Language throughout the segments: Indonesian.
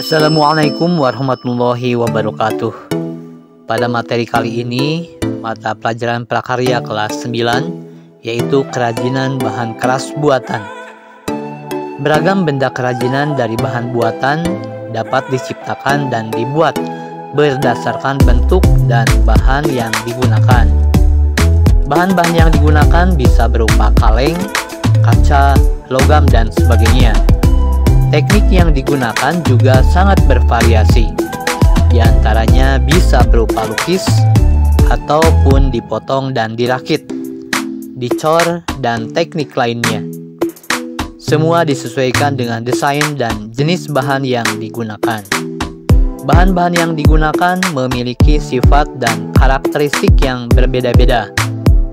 Assalamualaikum warahmatullahi wabarakatuh. Pada materi kali ini, mata pelajaran prakarya kelas 9, yaitu kerajinan bahan keras buatan. Beragam benda kerajinan dari bahan buatan dapat diciptakan dan dibuat berdasarkan bentuk dan bahan yang digunakan. Bahan-bahan yang digunakan bisa berupa kaleng, kaca, logam, dan sebagainya. Teknik yang digunakan juga sangat bervariasi. Di antaranya bisa berupa lukis, ataupun dipotong dan dirakit, dicor, dan teknik lainnya. Semua disesuaikan dengan desain dan jenis bahan yang digunakan. Bahan-bahan yang digunakan memiliki sifat dan karakteristik yang berbeda-beda.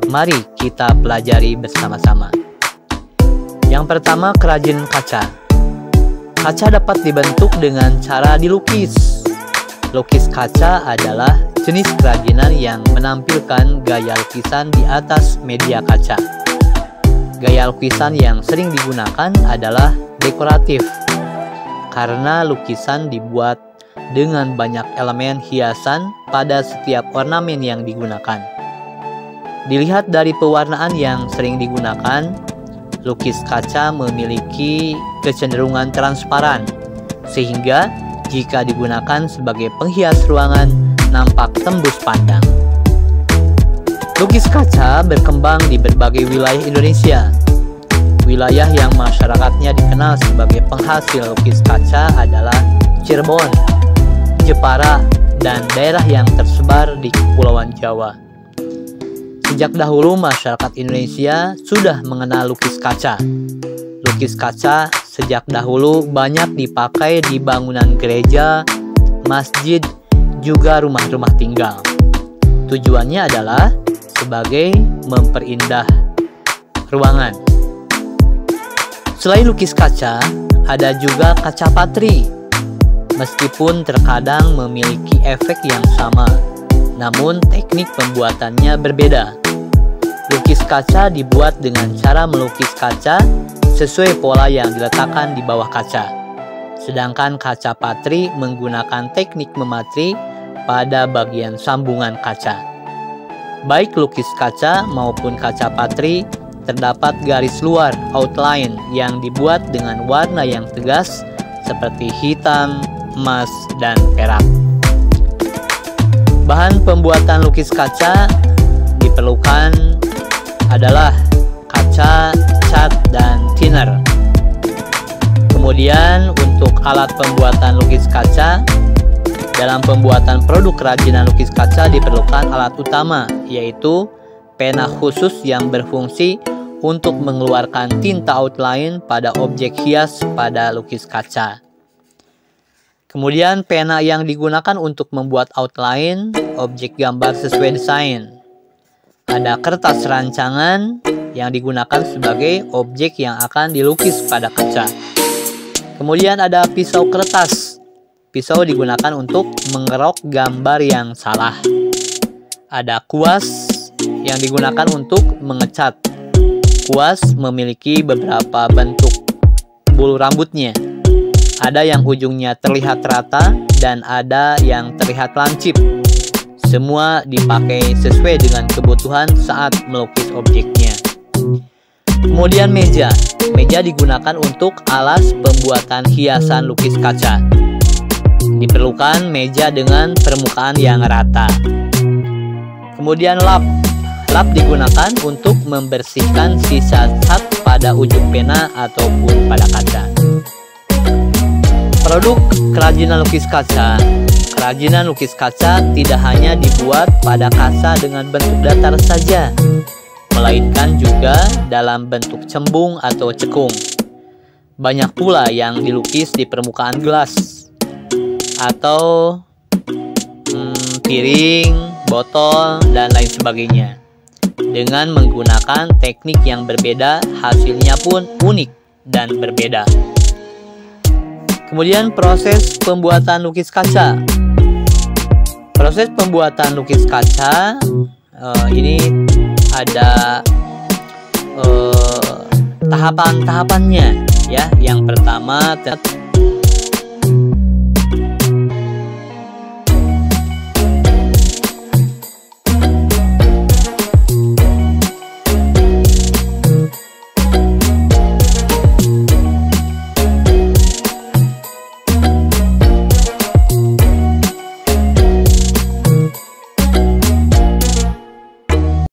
Mari kita pelajari bersama-sama. Yang pertama, kerajinan kaca. Kaca dapat dibentuk dengan cara dilukis. Lukis kaca adalah jenis kerajinan yang menampilkan gaya lukisan di atas media kaca. Gaya lukisan yang sering digunakan adalah dekoratif, karena lukisan dibuat dengan banyak elemen hiasan pada setiap ornamen yang digunakan. Dilihat dari pewarnaan yang sering digunakan, lukis kaca memiliki kecenderungan transparan, sehingga jika digunakan sebagai penghias ruangan nampak tembus pandang. Lukis kaca berkembang di berbagai wilayah Indonesia. Wilayah yang masyarakatnya dikenal sebagai penghasil lukis kaca adalah Cirebon, Jepara, dan daerah yang tersebar di Kepulauan Jawa. Sejak dahulu masyarakat Indonesia sudah mengenal lukis kaca. Lukis kaca sejak dahulu banyak dipakai di bangunan gereja, masjid, juga rumah-rumah tinggal. Tujuannya adalah sebagai memperindah ruangan. Selain lukis kaca, ada juga kaca patri. Meskipun terkadang memiliki efek yang sama, namun teknik pembuatannya berbeda. Lukis kaca dibuat dengan cara melukis kaca sesuai pola yang diletakkan di bawah kaca. Sedangkan kaca patri menggunakan teknik mematri pada bagian sambungan kaca. Baik lukis kaca maupun kaca patri terdapat garis luar outline yang dibuat dengan warna yang tegas seperti hitam, emas, dan perak. Bahan pembuatan lukis kaca diperlukan adalah kaca, cat, dan thinner. Kemudian untuk alat pembuatan lukis kaca, dalam pembuatan produk kerajinan lukis kaca diperlukan alat utama, yaitu pena khusus yang berfungsi untuk mengeluarkan tinta outline pada objek hias pada lukis kaca. Kemudian pena yang digunakan untuk membuat outline objek gambar sesuai desain. Ada kertas rancangan yang digunakan sebagai objek yang akan dilukis pada kaca. Kemudian ada pisau kertas. Pisau digunakan untuk mengerok gambar yang salah. Ada kuas yang digunakan untuk mengecat. Kuas memiliki beberapa bentuk bulu rambutnya. Ada yang ujungnya terlihat rata dan ada yang terlihat lancip. Semua dipakai sesuai dengan kebutuhan saat melukis objeknya. Kemudian meja. Meja digunakan untuk alas pembuatan hiasan lukis kaca. Diperlukan meja dengan permukaan yang rata. Kemudian lap. Lap digunakan untuk membersihkan sisa cat pada ujung pena ataupun pada kaca. Produk kerajinan lukis kaca. Kerajinan lukis kaca tidak hanya dibuat pada kaca dengan bentuk datar saja, melainkan juga dalam bentuk cembung atau cekung. Banyak pula yang dilukis di permukaan gelas atau piring, botol, dan lain sebagainya. Dengan menggunakan teknik yang berbeda, hasilnya pun unik dan berbeda. Kemudian proses pembuatan lukis kaca. Proses pembuatan lukis kaca ini ada tahapan-tahapannya ya. Yang pertama